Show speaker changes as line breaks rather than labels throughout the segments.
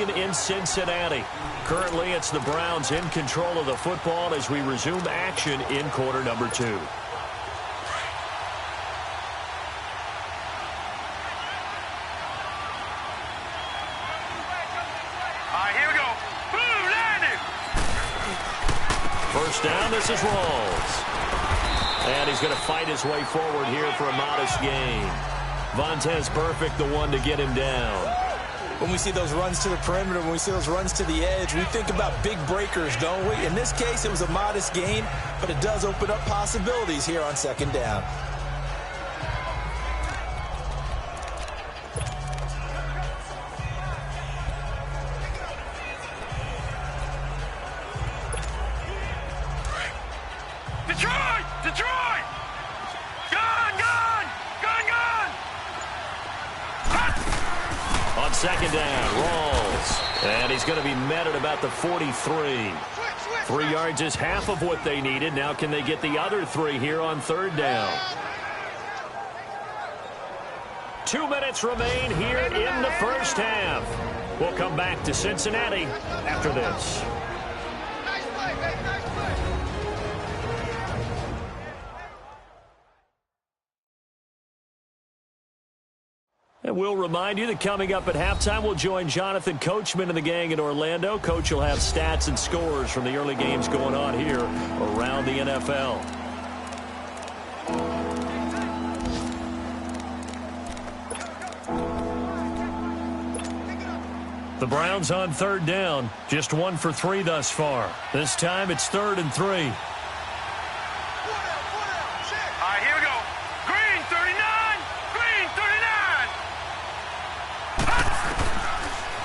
Stadium in Cincinnati. Currently, it's the Browns in control of the football as we resume action in quarter number 2.
Here we go. Boom, landed.
First down, this is Rawls. And he's going to fight his way forward here for a modest gain. Vontaze Burfict, the one to get him down.
When we see those runs to the perimeter, when we see those runs to the edge, we think about big breakers, don't we? In this case, it was a modest gain, but it does open up possibilities here on second down.
Detroit! Detroit! Gone, gone! Gone, gone!
On second down, Rawls. And he's going to be met at about the 43. 3 yards is half of what they needed. Now can they get the other 3 here on third down? 2 minutes remain here in the first half. We'll come back to Cincinnati after this. And we'll remind you that coming up at halftime, we'll join Jonathan Coachman and the gang in Orlando. Coach will have stats and scores from the early games going on here around the NFL. The Browns on third down, just 1 for 3 thus far. This time it's 3rd and 3.
Here we go. Green, 39! Green, 39!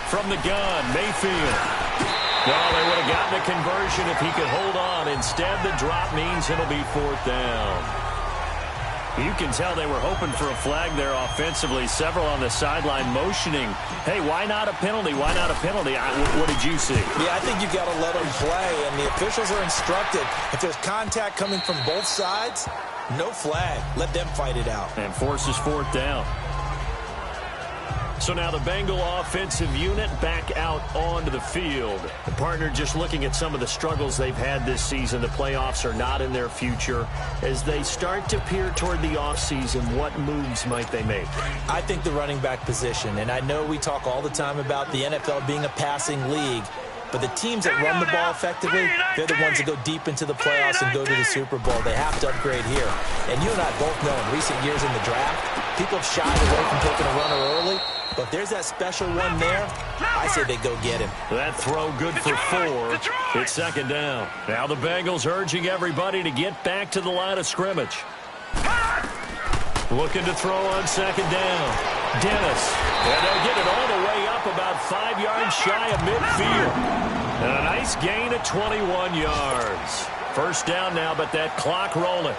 From the gun, Mayfield. Well, they would have gotten a conversion if he could hold on. Instead, the drop means it'll be 4th down. You can tell they were hoping for a flag there offensively. Several on the sideline motioning, hey, why not a penalty? Why not a penalty? What did you see?
Yeah, I think you got to let them play, and the officials are instructed. If there's contact coming from both sides, no flag. Let them fight it out.
And forces 4th down. So now the Bengal offensive unit back out onto the field. The partner just looking at some of the struggles they've had this season. The playoffs are not in their future. As they start to peer toward the offseason, what moves might they make?
I think the running back position, and I know we talk all the time about the NFL being a passing league, but the teams that run the ball effectively, they're the ones that go deep into the playoffs and go to the Super Bowl. They have to upgrade here. And you and I both know in recent years in the draft, people have shied away from taking a runner early. But there's that special one there. I say they go get him.
That throw good for 4. It's second down. Now the Bengals urging everybody to get back to the line of scrimmage. Looking to throw on second down. Dennis. And they'll get it all the way up about 5 yards shy of midfield. And a nice gain of 21 yards. First down now, but that clock rolling.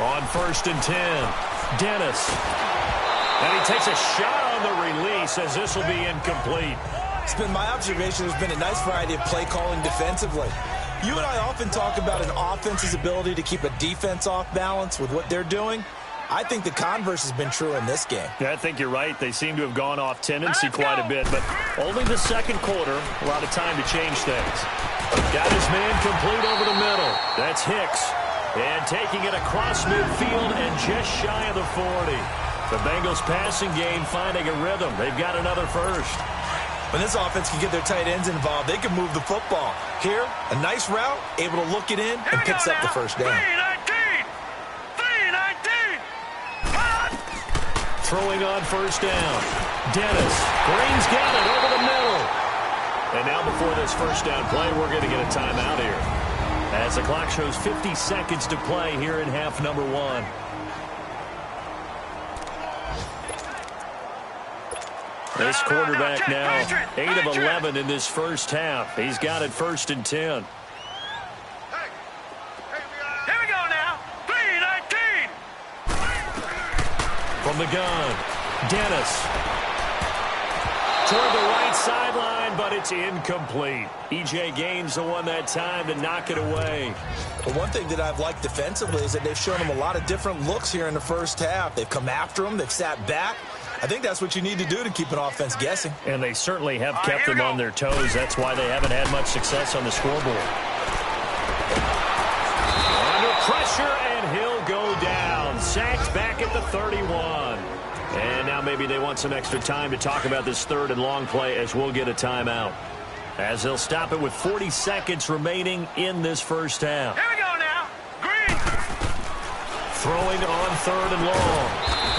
On 1st and 10. Dennis. And he takes a shot on the release as this will be incomplete.
It's been my observation there's been a nice variety of play calling defensively. You and I often talk about an offense's ability to keep a defense off balance with what they're doing. I think the converse has been true in this game.
Yeah, I think you're right. They seem to have gone off tendency quite a bit, but only the second quarter, a lot of time to change things. Got his man complete over the middle. That's Hicks. And taking it across midfield and just shy of the 40. The Bengals passing game finding a rhythm. They've got another first.
When this offense can get their tight ends involved, they can move the football. Here, a nice route, able to look it in, and picks up the first down.
3-19!
Throwing on first down. Dennis. Green's got it over the middle. And now before this first down play, we're going to get a timeout here. As the clock shows 50 seconds to play here in half number 1. This quarterback now 8 of 11 in this first half. He's got it 1st and 10.
Here we go now. 3-19.
From the gun, Dennis. Toward the right sideline, but it's incomplete. E.J. Gaines the one that time to knock it away.
Well, one thing that I've liked defensively is that they've shown them a lot of different looks here in the first half. They've come after them. They've sat back. I think that's what you need to do to keep an offense guessing.
And they certainly have kept them on their toes. That's why they haven't had much success on the scoreboard. Under pressure, and he'll go down. Sacked back at the 31. And now maybe they want some extra time to talk about this third and long play as we'll get a timeout. As they'll stop it with 40 seconds remaining in this first half.
Here we go now. Green.
Throwing on third and long.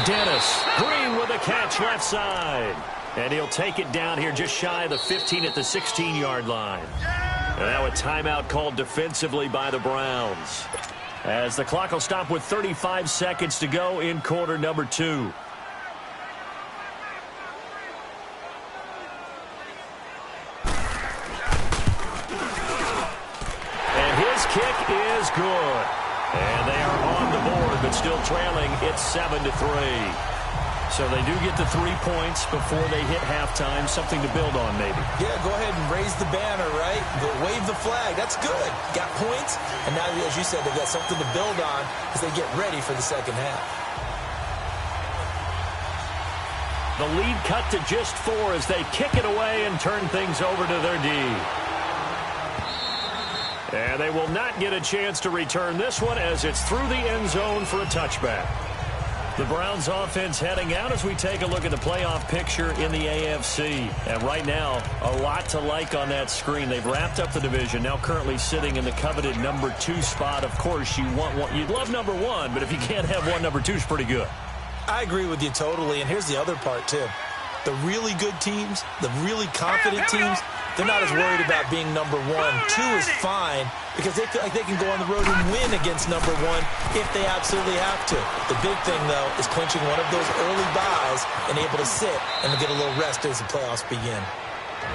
Dennis. Green with a catch left side. And he'll take it down here just shy of the 15 at the 16-yard line. And now a timeout called defensively by the Browns. As the clock will stop with 35 seconds to go in quarter number 2. Kick is good. And they are on the board, but still trailing. It's 7-3. So they do get the 3 points before they hit halftime. Something to build on, maybe.
Yeah, go ahead and raise the banner, right? Wave the flag. That's good. Got points. And now, as you said, they've got something to build on as they get ready for the second half.
The lead cut to just 4 as they kick it away and turn things over to their D. And they will not get a chance to return this one as it's through the end zone for a touchback. The Browns offense heading out as we take a look at the playoff picture in the AFC. And right now, a lot to like on that screen. They've wrapped up the division, now currently sitting in the coveted number 2 spot. Of course, you want one. You'd love number 1, but if you can't have one, number 2 is pretty good.
I agree with you totally, and here's the other part, too. The really good teams, the really confident teams, they're not as worried about being number 1. 2 is fine because they feel like they can go on the road and win against number 1 if they absolutely have to. The big thing, though, is clinching one of those early byes and able to sit and get a little rest as the playoffs begin.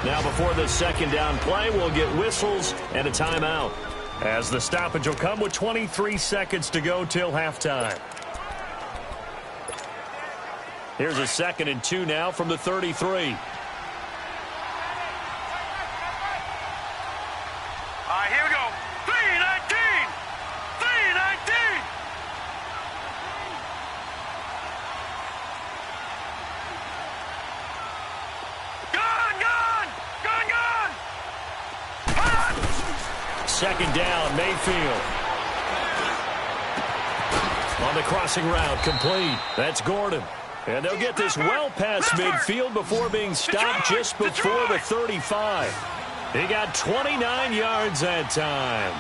Now before the second down play, we'll get whistles and a timeout as the stoppage will come with 23 seconds to go till halftime. Here's a 2nd and 2 now from the 33.
All right, here we go. 3-19. 3-19. Gun.
Second down, Mayfield. On the crossing route, complete. That's Gordon. And they'll get this well past midfield before being stopped just before the 35. He got 29 yards that time.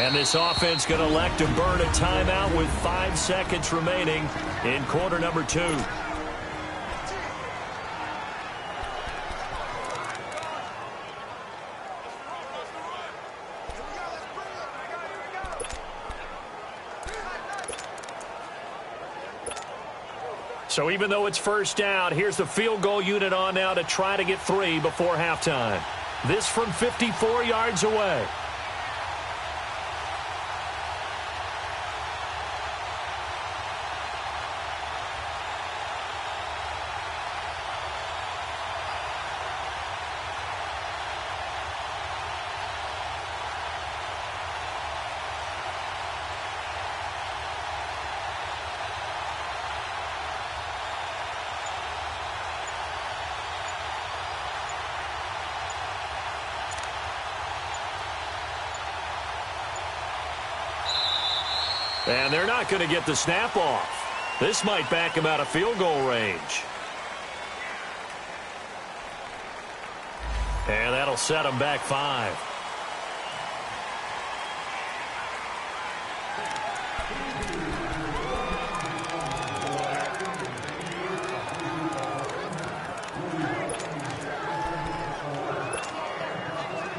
And this offense going to elect to burn a timeout with 5 seconds remaining in quarter number 2. So even though it's first down, here's the field goal unit on now to try to get 3 before halftime. This from 54 yards away. And they're not going to get the snap off. This might back him out of field goal range. And that'll set him back 5.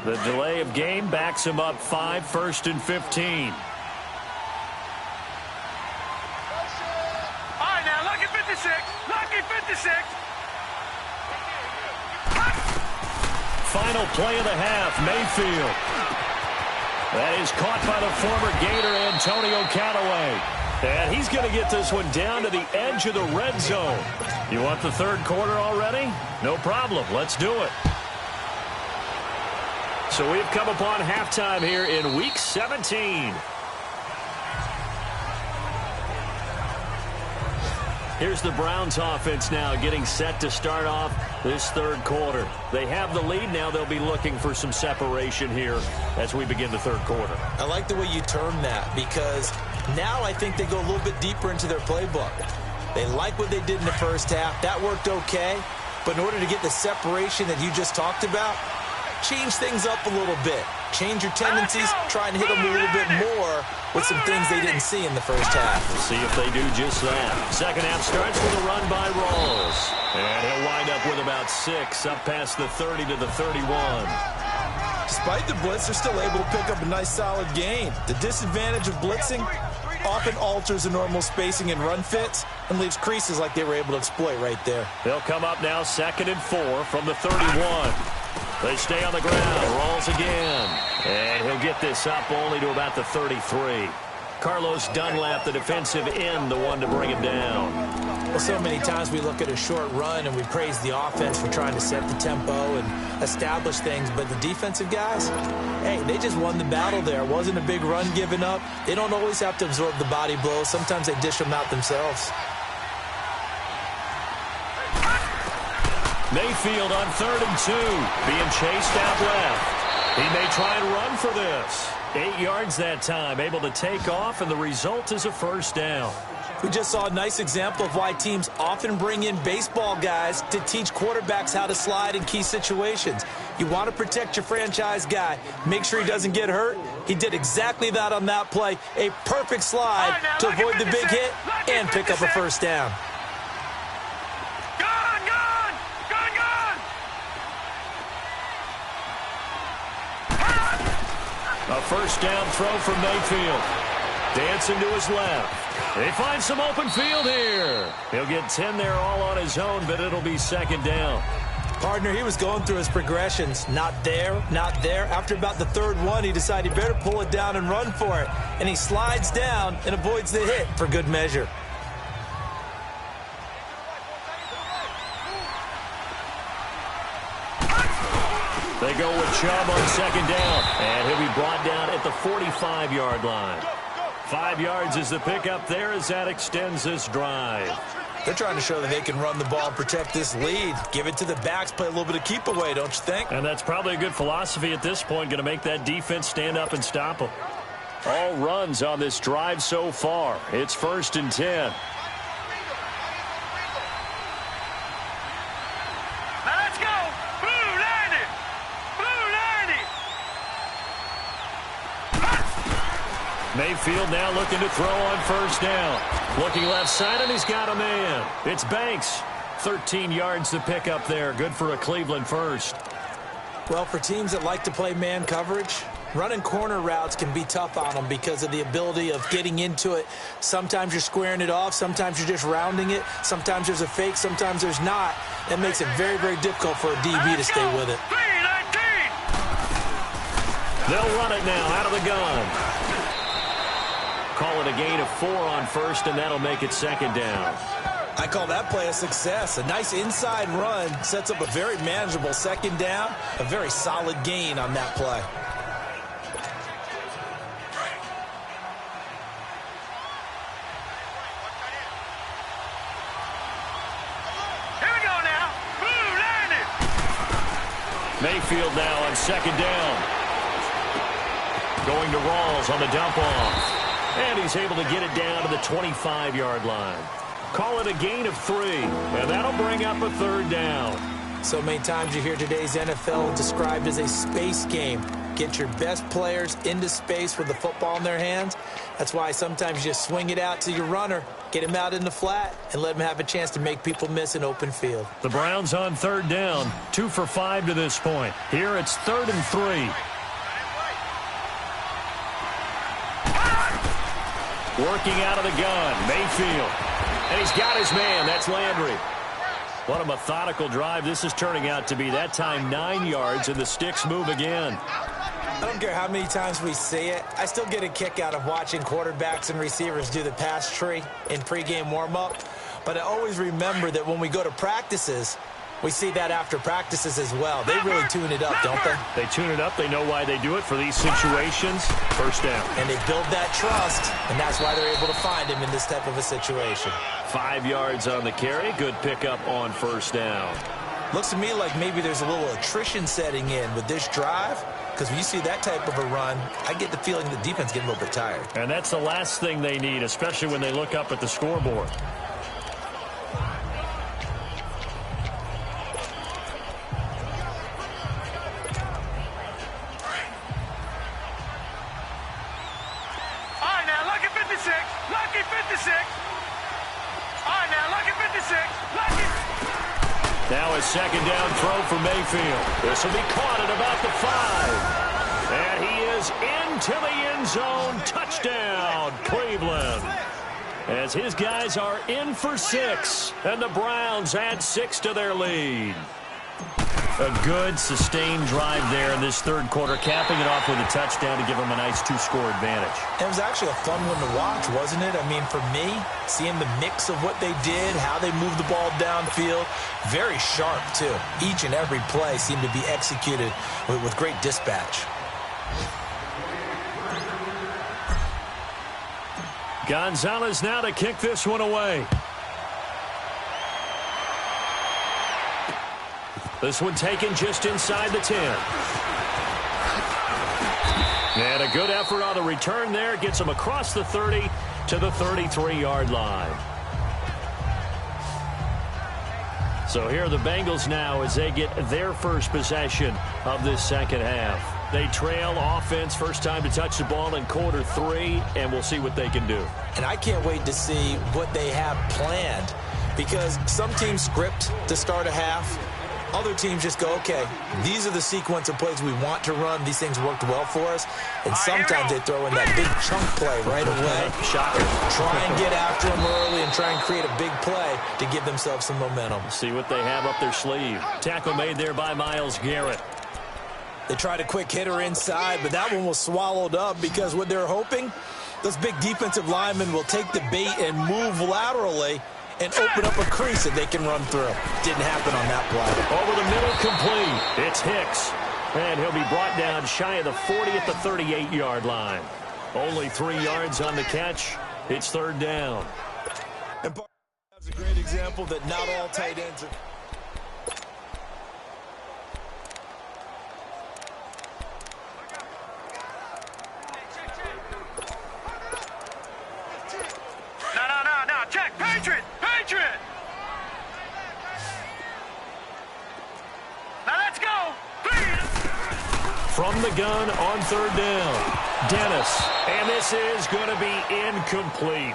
The delay of game backs him up 5, 1st and 15.
Lucky 56.
Final play of the half, Mayfield. That is caught by the former Gator, Antonio Callaway. And he's going to get this one down to the edge of the red zone. You want the third quarter already? No problem. Let's do it. So we've come upon halftime here in Week 17. Here's the Browns offense now getting set to start off this third quarter. They have the lead now. They'll be looking for some separation here as we begin the third quarter.
I like the way you term that because now I think they go a little bit deeper into their playbook. They like what they did in the first half. That worked okay. But in order to get the separation that you just talked about, change things up a little bit. Change your tendencies, try and hit them a little bit more with some things they didn't see in the first half.
We'll see if they do just that. Second half starts with a run by Rawls. And he'll wind up with about 6 up past the 30 to the 31.
Despite the blitz, they're still able to pick up a nice solid gain. The disadvantage of blitzing often alters the normal spacing and run fits and leaves creases like they were able to exploit right there.
They'll come up now 2nd and 4 from the 31. They stay on the ground. Rawls again. And he'll get this up only to about the 33. Carlos Dunlap, the defensive end, the one to bring him down.
Well, so many times we look at a short run and we praise the offense for trying to set the tempo and establish things. But the defensive guys, hey, they just won the battle there. It wasn't a big run given up. They don't always have to absorb the body blows. Sometimes they dish them out themselves.
Mayfield on 3rd and 2, being chased out left. He may try and run for this. 8 yards that time, able to take off, and the result is a first down.
We just saw a nice example of why teams often bring in baseball guys to teach quarterbacks how to slide in key situations. You want to protect your franchise guy. Make sure he doesn't get hurt. He did exactly that on that play. A perfect slide to avoid the big hit and pick up a first down.
A first down throw from Mayfield. Dancing to his left. They find some open field here. He'll get 10 there all on his own, but it'll be 2nd down.
Partner, he was going through his progressions. Not there, not there. After about the 3rd one, he decided he better pull it down and run for it. And he slides down and avoids the hit for good measure.
They go with Chubb on 2nd down, and he'll be brought down at the 45-yard line. 5 yards is the pickup there as that extends this drive.
They're trying to show that they can run the ball and protect this lead. Give it to the backs, play a little bit of keep away, don't you think?
And that's probably a good philosophy at this point, going to make that defense stand up and stop them. All runs on this drive so far. It's 1st and 10. Mayfield now looking to throw on 1st down. Looking left side, and he's got a man. It's Banks. 13 yards to pick up there. Good for a Cleveland first.
Well, for teams that like to play man coverage, running corner routes can be tough on them because of the ability of getting into it. Sometimes you're squaring it off. Sometimes you're just rounding it. Sometimes there's a fake. Sometimes there's not. That makes it very, very difficult for a DB to stay with it.
They'll run it now out of the gun. Call it a gain of 4 on 1st, and that'll make it 2nd down.
I call that play a success. A nice inside run sets up a very manageable 2nd down. A very solid gain on that play.
Here we go now. Blue landed.
Mayfield now on 2nd down. Going to Rawls on the dump off. And he's able to get it down to the 25-yard line. Call it a gain of 3, and that'll bring up a 3rd down.
So many times you hear today's NFL described as a space game. Get your best players into space with the football in their hands. That's why sometimes you just swing it out to your runner, get him out in the flat, and let him have a chance to make people miss an open field.
The Browns on 3rd down, 2 for 5 to this point. Here it's 3rd and 3. Working out of the gun, Mayfield. And he's got his man. That's Landry. What a methodical drive this is turning out to be. That time 9 yards, and the sticks move again.
I don't care how many times we see it. I still get a kick out of watching quarterbacks and receivers do the pass tree in pregame warm-up. But I always remember that when we go to practices, We see that after practices as well. They really tune it up, don't they?
They tune it up. They know why they do it for these situations. First down.
And they build that trust, and that's why they're able to find him in this type of a situation.
5 yards on the carry. Good pickup on first down.
Looks to me like maybe there's a little attrition setting in with this drive, because when you see that type of a run, I get the feeling the defense getting a little bit tired.
And that's the last thing they need, especially when they look up at the scoreboard.
Lucky 56. All right, now, lucky 56. Lucky.
Now a second down throw for Mayfield. This will be caught at about the 5. And he is into the end zone. Touchdown, Cleveland. As his guys are in for 6. And the Browns add 6 to their lead. A good, sustained drive there in this third quarter, capping it off with a touchdown to give them a nice 2-score advantage.
It was actually a fun one to watch, wasn't it? I mean, for me, seeing the mix of what they did, how they moved the ball downfield, very sharp, too. Each and every play seemed to be executed with great dispatch.
Gonzalez now to kick this one away. This one taken just inside the 10. And a good effort on the return there. Gets him across the 30 to the 33-yard line. So here are the Bengals now as they get their first possession of this second half. They trail offense, first time to touch the ball in quarter 3, and we'll see what they can do.
And I can't wait to see what they have planned, because some teams script to start a half. Other teams just go, okay, these are the sequence of plays we want to run. These things worked well for us. And sometimes they throw in that big chunk play right away.
Shocker.
Try and get after them early and try and create a big play to give themselves some momentum.
See what they have up their sleeve. Tackle made there by Myles Garrett.
They tried a quick hitter inside, but that one was swallowed up because what they're hoping, those big defensive linemen will take the bait and move laterally and open up a crease that they can run through. Didn't happen on that play.
Over the middle, complete. It's Hicks. And he'll be brought down shy of the 40 at the 38-yard line. Only 3 yards on the catch. It's third down.
And that's a great example that not all tight ends are.
No, check. Patriot. Now let's go.
From the gun on third down, Dennis. And this is going to be incomplete.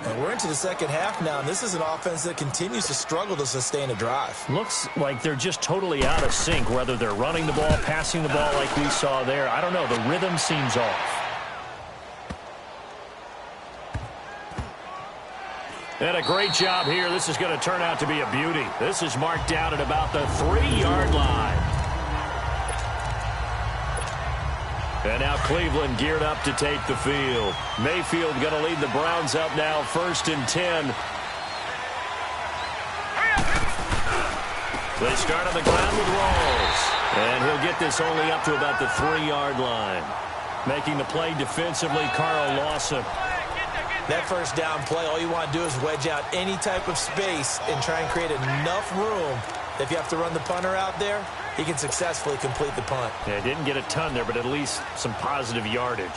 And we're into the second half now, and this is an offense that continues to struggle to sustain a drive.
Looks like they're just totally out of sync, whether they're running the ball, passing the ball like we saw there. I don't know. The rhythm seems off. And a great job here. This is going to turn out to be a beauty. This is marked down at about the 3-yard line. And now Cleveland geared up to take the field. Mayfield going to lead the Browns up now, 1st and 10. They start on the ground with Rawls. And he'll get this only up to about the 3-yard line. Making the play defensively, Carl Lawson.
That first down play, all you want to do is wedge out any type of space and try and create enough room that if you have to run the punter out there, he can successfully complete the punt.
Yeah, didn't get a ton there, but at least some positive yardage.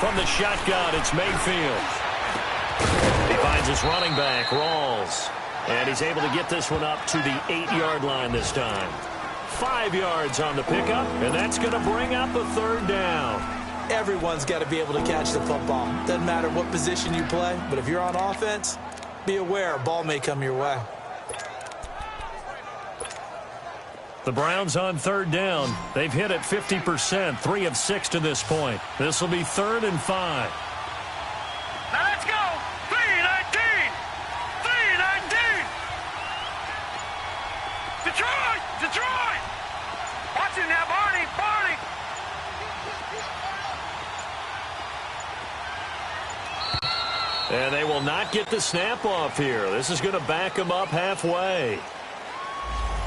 From the shotgun, it's Mayfield. He finds his running back, Rawls. And he's able to get this one up to the 8-yard line this time. 5 yards on the pickup, and that's going to bring up a third down.
Everyone's got to be able to catch the football. Doesn't matter what position you play, but if you're on offense, be aware a ball may come your way.
The Browns on third down. They've hit it 50%, 3 of 6 to this point. This will be 3rd and 5.
Now let's go. 3-19. Detroit! Watch it now, Barney.
And they will not get the snap off here. This is going to back them up halfway.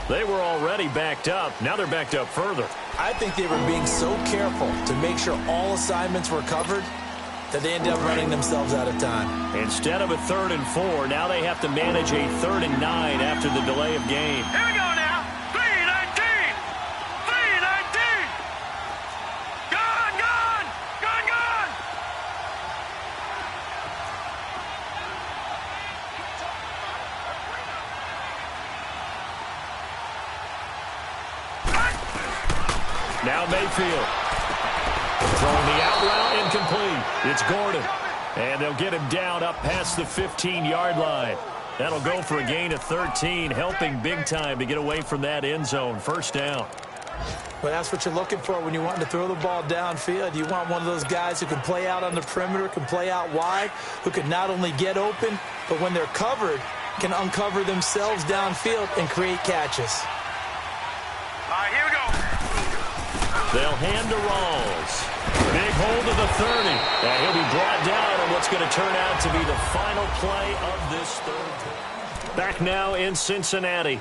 They were already backed up. Now they're backed up further.
I think they were being so careful to make sure all assignments were covered that they ended up running themselves out of time.
Instead of a 3rd and 4, now they have to manage a 3rd and 9 after the delay of game.
Here we go now. 3-19. 3-19. Gone, gone. Gone, gone.
Now Mayfield. Throwing the out route, incomplete. It's Gordon. And they'll get him down up past the 15-yard line. That'll go for a gain of 13, helping big time to get away from that end zone. First down.
Well, that's what you're looking for when you want to throw the ball downfield. You want one of those guys who can play out on the perimeter, can play out wide, who can not only get open, but when they're covered, can uncover themselves downfield and create catches.
All right, here we go.
They'll hand to Rawls. Big hold of the 30. And he'll be brought down on what's going to turn out to be the final play of this third. Back now in Cincinnati.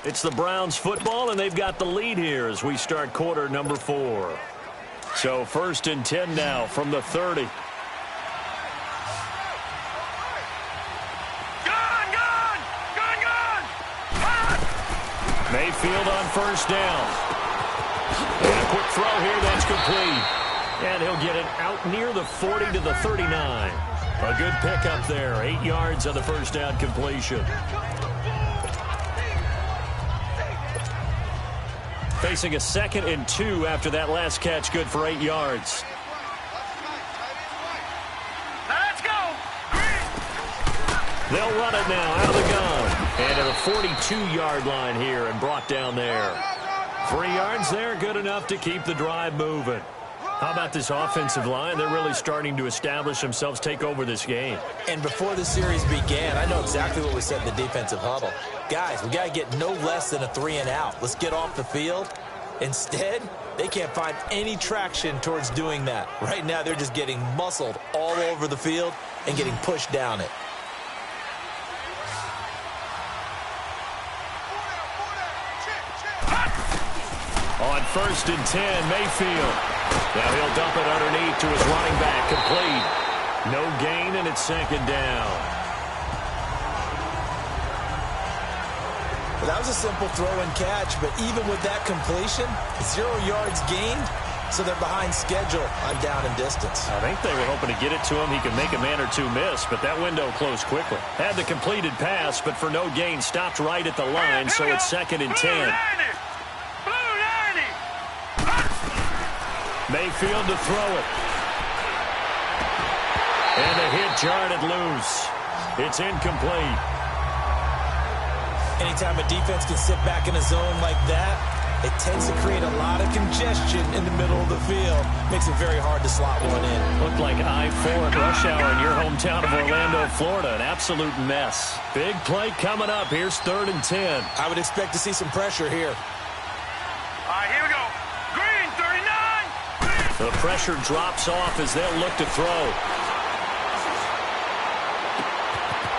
It's the Browns football, and they've got the lead here as we start quarter number 4. So 1st and 10 now from the 30.
Gone, gone. Gone, gone. Ah!
Mayfield on first down. And a quick throw here, that's complete. And he'll get it out near the 40 to the 39. A good pickup there. 8 yards on the first down completion. Facing a 2nd and 2 after that last catch, good for 8 yards.
Let's go.
They'll run it now out of the gun. And to the 42-yard line here and brought down there. 3 yards there, good enough to keep the drive moving. How about this offensive line? They're really starting to establish themselves, take over this game.
And before the series began, I know exactly what we said in the defensive huddle. Guys, we got to get no less than a 3 and out. Let's get off the field. Instead, they can't find any traction towards doing that. Right now, they're just getting muscled all over the field and getting pushed down it.
On 1st and 10, Mayfield. Now he'll dump it underneath to his running back, complete. No gain, and it's 2nd down.
Well, that was a simple throw and catch, but even with that completion, 0 yards gained, so they're behind schedule on down and distance.
I think they were hoping to get it to him. He could make a man or two miss, but that window closed quickly. Had the completed pass, but for no gain, stopped right at the line, so it's 2nd and 10. Mayfield to throw it. And a hit jarred it loose. It's incomplete.
Anytime a defense can sit back in a zone like that, it tends to create a lot of congestion in the middle of the field. Makes it very hard to slot one in.
Looked like I-4 at rush hour in your hometown of Orlando, Florida. An absolute mess. Big play coming up. Here's 3rd and 10.
I would expect to see some pressure here.
All right, here we go. Green, 39.
The pressure drops off as they'll look to throw.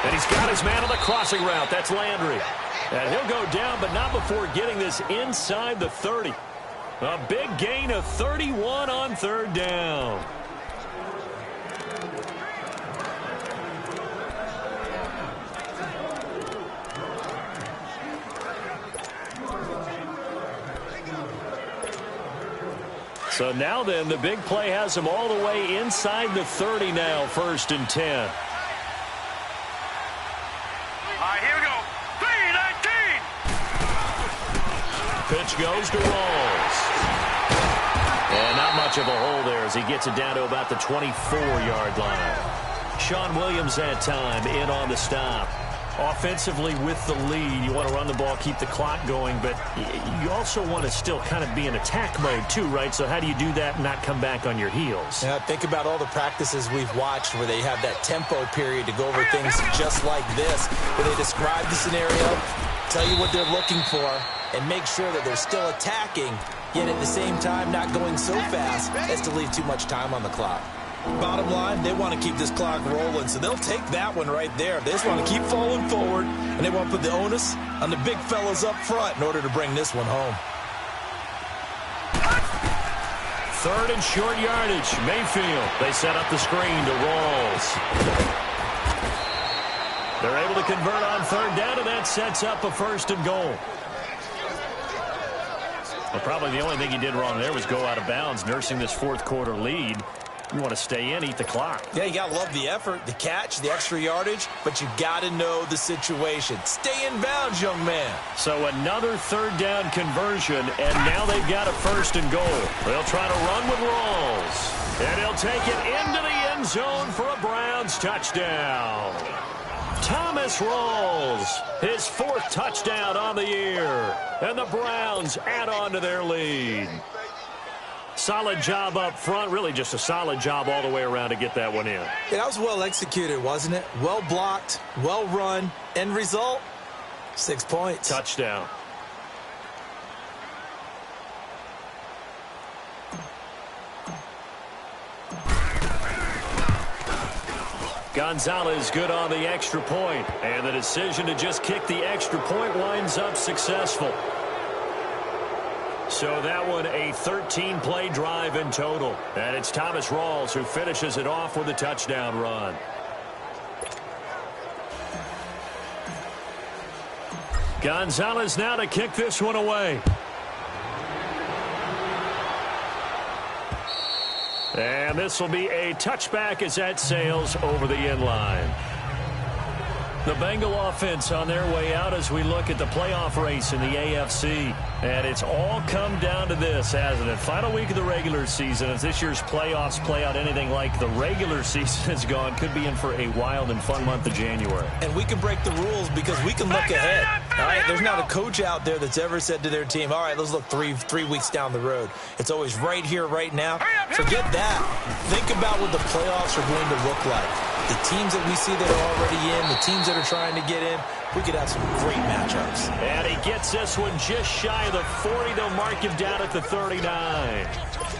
And he's got his man on the crossing route. That's Landry. And he'll go down, but not before getting this inside the 30. A big gain of 31 on 3rd down. So now then, the big play has him all the way inside the 30 now, 1st and 10.
All right, here we go. 3-19.
Pitch goes to Rawls. And not much of a hole there as he gets it down to about the 24-yard line. Sean Williams had time in on the stop. Offensively with the lead, you want to run the ball, keep the clock going, but you also want to still kind of be in attack mode too, right? So how do you do that and not come back on your heels?
Yeah, think about all the practices we've watched where they have that tempo period to go over things just like this, where they describe the scenario, tell you what they're looking for, and make sure that they're still attacking, yet at the same time not going so fast as to leave too much time on the clock. Bottom line, they want to keep this clock rolling, so they'll take that one right there. They just want to keep falling forward, and they want to put the onus on the big fellas up front in order to bring this one home.
Third and short yardage. Mayfield. They set up the screen to Rawls. They're able to convert on third down, and that sets up a 1st and goal. Well, probably the only thing he did wrong there was go out of bounds, nursing this fourth quarter lead. You want to stay in, eat the clock.
Yeah, you got to love the effort, the catch, the extra yardage, but you got to know the situation. Stay in bounds, young man.
So another third down conversion, and now they've got a 1st and goal. They'll try to run with Rawls, and he'll take it into the end zone for a Browns touchdown. Thomas Rawls, his 4th touchdown on the year, and the Browns add on to their lead. Solid job up front, really just a solid job all the way around to get that one in.
Yeah, that was well executed, wasn't it? Well blocked, well run. End result, 6 points.
Touchdown. Gonzalez good on the extra point, and the decision to just kick the extra point winds up successful. So that one a 13-play drive in total, and it's Thomas Rawls who finishes it off with a touchdown run. Gonzalez now to kick this one away. And this will be a touchback as that sails over the end line. The Bengal offense on their way out as we look at the playoff race in the AFC. And it's all come down to this, hasn't it? Final week of the regular season. As this year's playoffs play out anything like the regular season has gone, could be in for a wild and fun month of January.
And we can break the rules because we can look ahead. All right, there's not a coach out there that's ever said to their team, all right, let's look three weeks down the road. It's always right here, right now. Forget that. Think about what the playoffs are going to look like. The teams that we see that are already in, the teams that are trying to get in, we could have some great matchups.
And he gets this one just shy of the 40. They'll mark him down at the 39.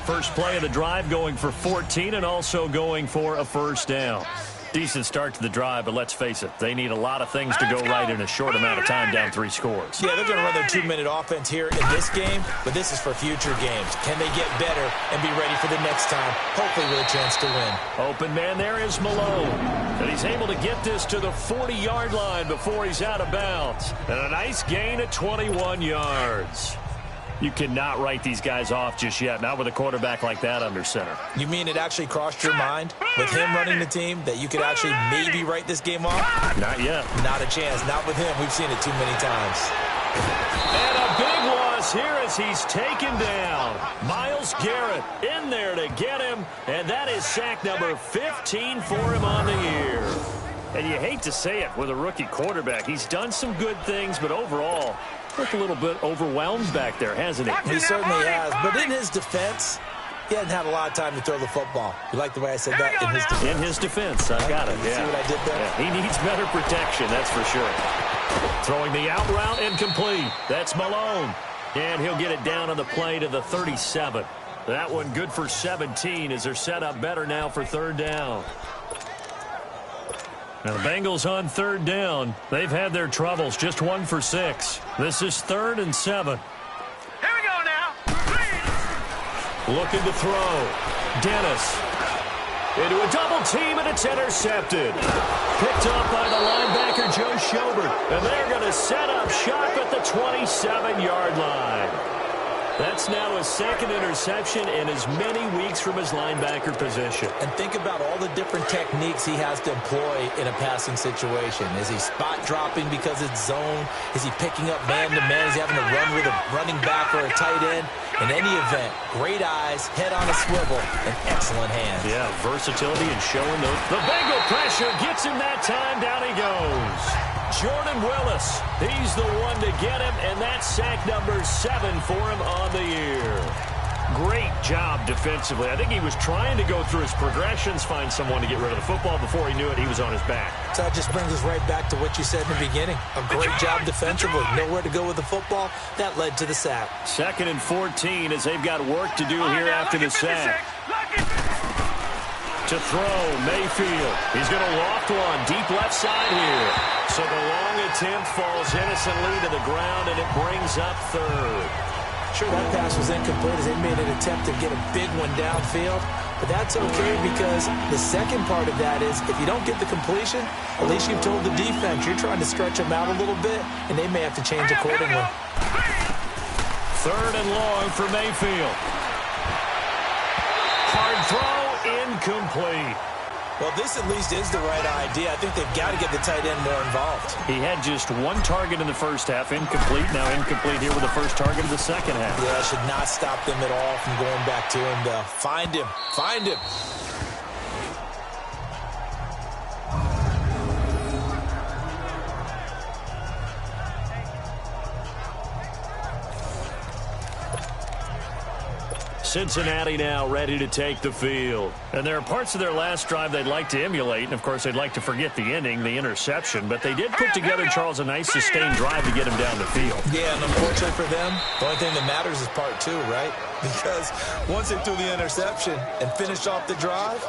First play of the drive going for 14 and also going for a 1st down. Decent start to the drive, but let's face it, they need a lot of things to go right in a short amount of time down 3 scores.
Yeah, they're going to run their 2-minute offense here in this game, but this is for future games. Can they get better and be ready for the next time, hopefully with a chance to win?
Open man there is Malone, and he's able to get this to the 40-yard line before he's out of bounds. And a nice gain at 21 yards. You cannot write these guys off just yet, not with a quarterback like that under center.
You mean it actually crossed your mind with him running the team that you could actually maybe write this game off?
Not yet.
Not a chance. Not with him. We've seen it too many times.
And a big loss here as he's taken down. Myles Garrett in there to get him, and that is sack number 15 for him on the year. And you hate to say it with a rookie quarterback. He's done some good things, but overall, looked a little bit overwhelmed back there, hasn't he?
He certainly has, but in his defense, he hasn't had a lot of time to throw the football. You like the way I said that? In his defense.
In his defense, I've got it.
You see what I did there?
Yeah, he needs better protection, that's for sure. Throwing the out route incomplete. That's Malone. And he'll get it down on the play to the 37. That one good for 17 as they're set up better now for 3rd down. Now the Bengals on 3rd down. They've had their troubles, just 1 for 6. This is 3rd and 7.
Here we go now.
Looking to throw. Dennis. Into a double team, and it's intercepted. Picked up by the linebacker, Joe Schobert. And they're going to set up shop at the 27-yard line. That's now his 2nd interception in as many weeks from his linebacker position.
And think about all the different techniques he has to employ in a passing situation. Is he spot dropping because it's zone? Is he picking up man-to-man? Is he having to run with a running back or a tight end? In any event, great eyes, head on a swivel, and excellent hands.
Yeah, versatility and showing those. The Bengal pressure gets him that time. Down he goes. Jordan Willis, he's the one to get him, and that's sack number 7 for him on the year. Great job defensively. I think he was trying to go through his progressions, find someone to get rid of the football. Before he knew it, he was on his back.
So that just brings us right back to what you said in the beginning. A great job defensively. Nowhere to go with the football. That led to the sack.
2nd and 14 as they've got work to do here after the sack. To throw, Mayfield. He's going to loft one deep left side here. So the long attempt falls innocently to the ground, and it brings up third.
Sure, that pass was incomplete as they made an attempt to get a big one downfield. But that's okay because the second part of that is if you don't get the completion, at least you've told the defense you're trying to stretch them out a little bit, and they may have to change accordingly.
Third and long for Mayfield. Hard throw, incomplete.
Well, this at least is the right idea. I think they've got to get the tight end more involved.
He had just one target in the first half, incomplete. Now incomplete here with the first target of the second half.
Yeah, should not stop them at all from going back to him, though. Find him. Find him.
Cincinnati now ready to take the field. And there are parts of their last drive they'd like to emulate. And, of course, they'd like to forget the ending, the interception. But they did put together, Charles, a nice sustained drive to get him down the field.
Yeah, and unfortunately for them, the only thing that matters is part two, right? Because once they threw the interception and finished off the drive,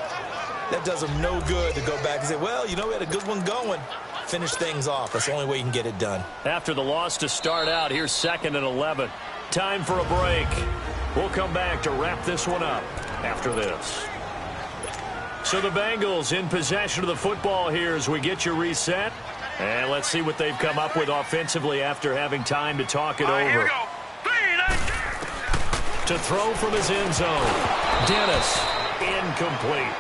that does them no good to go back and say, well, you know, we had a good one going. Finish things off. That's the only way you can get it done.
After the loss to start out, here's 2nd and 11. Time for a break. We'll come back to wrap this one up after this. So the Bengals in possession of the football here as we get you reset. And let's see what they've come up with offensively after having time to talk it over.
Here we go.
To throw from his end zone. Dennis, incomplete.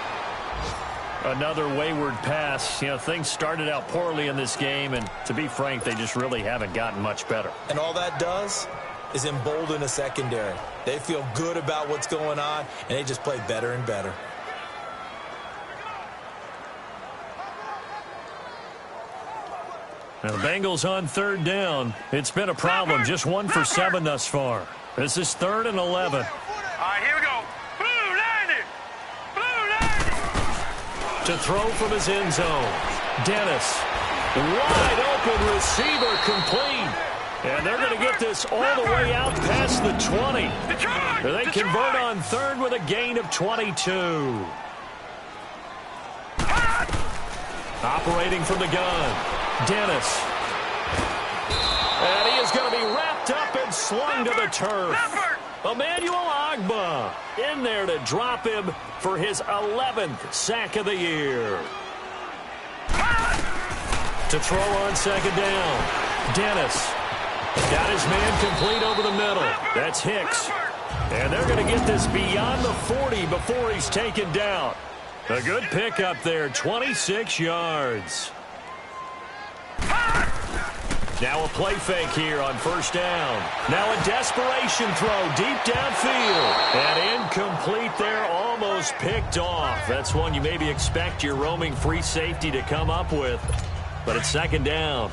Another wayward pass. You know, things started out poorly in this game, and to be frank, they just really haven't gotten much better.
And all that does is embolden a secondary. They feel good about what's going on, and they just play better and better.
Now the Bengals on 3rd down. It's been a problem. Just 1 for 7 thus far. This is 3rd and 11.
All right, here we go. Blue 90. Blue 90.
To throw from his end zone. Dennis. Wide open receiver complete. And they're going to get this all the way out past the 20. They convert on 3rd with a gain of 22. Operating from the gun. Dennis. And he is going to be wrapped up and slung to the turf. Emmanuel Ogbah in there to drop him for his 11th sack of the year. To throw on 2nd down. Dennis. Got his man complete over the middle. That's Hicks. And they're going to get this beyond the 40 before he's taken down. A good pickup there, 26 yards. Now a play fake here on 1st down. Now a desperation throw deep downfield. And incomplete there, almost picked off. That's one you maybe expect your roaming free safety to come up with. But it's 2nd down.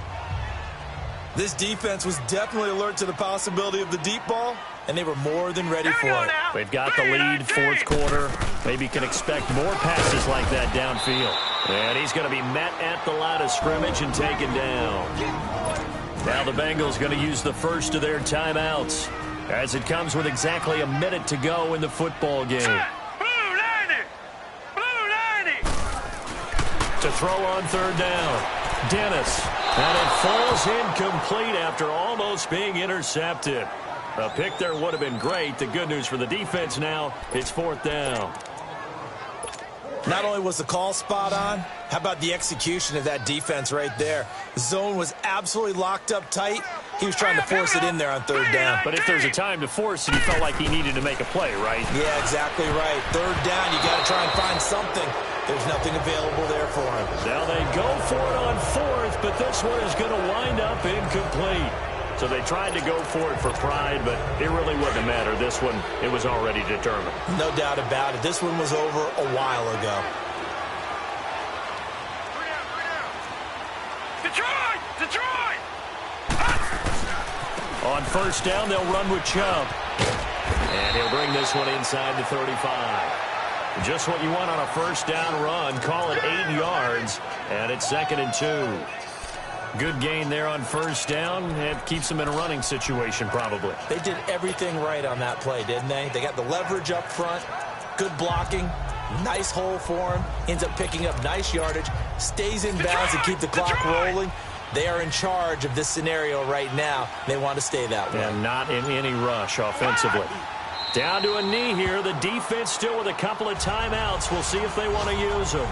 This defense was definitely alert to the possibility of the deep ball, and they were more than ready for it.
They've got the lead, 4th quarter. Maybe can expect more passes like that downfield. And he's going to be met at the line of scrimmage and taken down. Now the Bengals going to use the first of their timeouts as it comes with exactly a minute to go in the football game.
Blue 90. Blue 90.
To throw on 3rd down. Dennis. And it falls incomplete after almost being intercepted. A pick there would have been great. The good news for the defense now, it's 4th down.
Not only was the call spot on, how about the execution of that defense right there? The zone was absolutely locked up tight. He was trying to force it in there on 3rd down.
But if there's a time to force it, he felt like he needed to make a play, right?
Yeah, exactly right. 3rd down, you got to try and find something. There's nothing available there for him.
Now they go for it on 4th, but this one is going to wind up incomplete. So they tried to go for it for pride, but it really wouldn't have mattered. This one, it was already determined.
No doubt about it. This one was over a while ago.
Detroit! Detroit!
On 1st down, they'll run with Chubb. And he'll bring this one inside the 35. Just what you want on a 1st down run. Call it 8 yards, and it's 2nd and 2. Good gain there on 1st down. It keeps them in a running situation, probably.
They did everything right on that play, didn't they? They got the leverage up front, good blocking, Nice hole for him. Ends up picking up nice yardage. Stays in bounds to keep the clock rolling. They are in charge of this scenario right now. They want to stay that way.
And not in any rush offensively. Down to a knee here. The defense still with a couple of timeouts. We'll see if they want to use them.